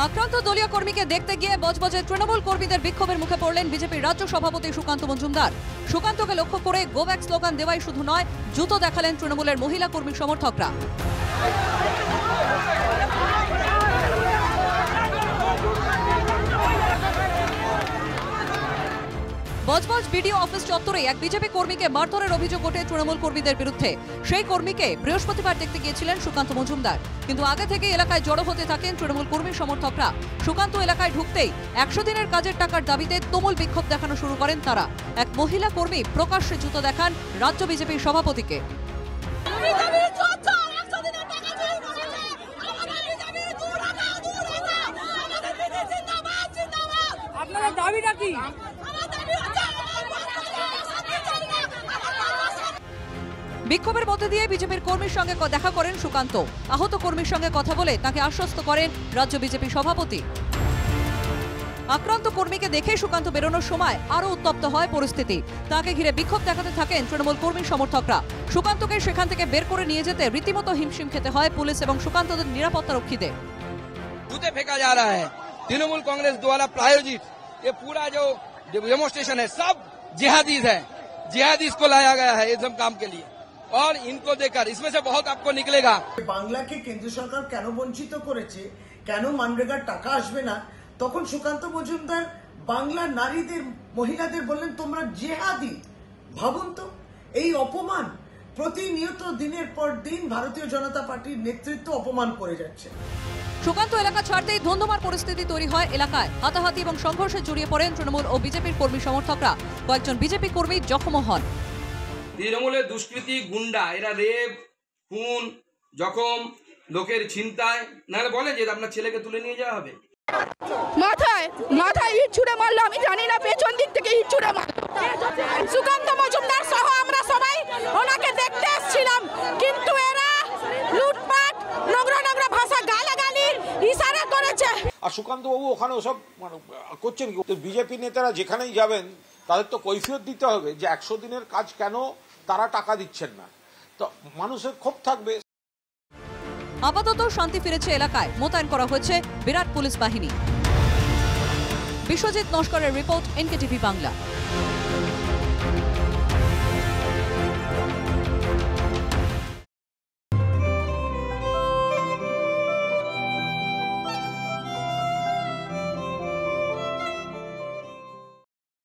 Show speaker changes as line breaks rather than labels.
আক্রান্ত দলীয় কর্মীকে দেখতে গিয়ে বজবজে তৃণমূল কর্মীদের বিক্ষোভের মুখে পড়লেন বিজেপির রাজ্য সভাপতি সুকান্ত মজুমদার। সুকান্তকে লক্ষ্য করে গো ব্যাক স্লোগান দেওয়াই শুধু নয়, জুতো দেখালেন তৃণমূলের মহিলা কর্মী সমর্থকরা। বজবজ বিডিও অফিস চত্বরে এক বিজেপি কর্মীকে মারধরের অভিযোগ ওঠে তৃণমূল কর্মীদের বিরুদ্ধে। সেই কর্মীকে বৃহস্পতিবার দেখতে গিয়েছিলেন সুকান্ত মজুমদার, কিন্তু আগে থেকে এলাকায় জড়ো হতে থাকেন তৃণমূল কর্মী সমর্থকরা। সুকান্ত এলাকায় ঢুকতেই 100 দিনের কাজের টাকার দাবিতে তুমুল বিক্ষোভ দেখানো শুরু করেন তারা। এক মহিলা কর্মী প্রকাশ্যে জুতো দেখান রাজ্য বিজেপির সভাপতিকে।
আপনাদের দাবিটা কি?
বিক্ষোভের মধ্যে দিয়ে বিজেপির কর্মীর সঙ্গে দেখা করেন সুকান্ত। আহত কর্মীর সঙ্গে কথা বলে তাকে আশ্বস্ত করেন রাজ্য বিজেপি সভাপতি। আক্রান্ত কর্মীকে দেখে সুকান্ত বেরোনোর সময় আরো উত্তপ্ত হয় পরিস্থিতি। তাকে ঘিরে বিক্ষোভ দেখাতে থাকেন তৃণমূল কর্মী সমর্থকরা। সুকান্তকে সেখান থেকে বের করে নিয়ে যেতে রীতিমতো হিমশিম খেতে হয় পুলিশ এবং সুকান্তদের নিরাপত্তা রক্ষীদের।
जूते फेंका जा रहा है। तृणमूल कांग्रेस द्वारा प्रायोजित ये पूरा जो डेमोन्स्ट्रेशन है सब जिहादीज है, जिहादीज को लाया गया है ये सब काम के लिए, और इनको देखकर इसमें से बहुत आपको निकलेगा।
বাংলাকে কেন্দ্র সরকার কেন বঞ্চিত করেছে, কেন মানরেগার টাকা আসবে না, তখন সুকান্ত মজুমদার বাংলার নারীদের মহিলাদের বললেন তোমরা জিহাদি। ভাবুন তো এই অপমান, প্রতিনিয়ত দিনের পর দিন ভারতীয় জনতা পার্টির নেতৃত্ব অপমান করে যাচ্ছে।
সুকান্ত এলাকা ছাড়তেই ধুন্ধুমার পরিস্থিতি তৈরি হয় এলাকায়। হাতাহাতি এবং সংঘর্ষে জড়িয়ে পড়েন তৃণমূল ও বিজেপির কর্মী সমর্থকরা। কয়েকজন বিজেপি কর্মী জখমও হন।
তৃণমূলের দুষ্কৃতী গুন্ডা এরা রেপ, খুন, জখম, লোকের ছিনতাই, নাহলে বলে যে আপনার ছেলেকে তুলে নিয়ে যাওয়া হবে।
মাথায় মাথায় ইট ছুড়ে মারলো, আমি জানি না পেছন দিক থেকে ইট ছুড়ে মারলো। সুকান্ত মজুমদার সহ আমরা সবাই ওনাকে দেখতে এসেছিলাম, কিন্তু এরা লুটপাট, নোংরা নোংরা ভাষা, গালাগালির ইশারা করেছে।
আর সুকান্ত বাবু ওখানে ওসব করছেন কি? বিজেপি নেতারা যেখানেই যাবেন তাদের তো কৈফিয়ত দিতে হবে যে 100 দিনের কাজ কেন তারা টাকা দিচ্ছেন না, তো মানুষের ক্ষোভ থাকবে।
আপাতত শান্তি ফিরেছে এলাকায়, মোতায়েন করা হয়েছে বিরাট পুলিশ বাহিনী। বিশ্বজিৎ নস্করের রিপোর্ট, এনকেটিভি বাংলা।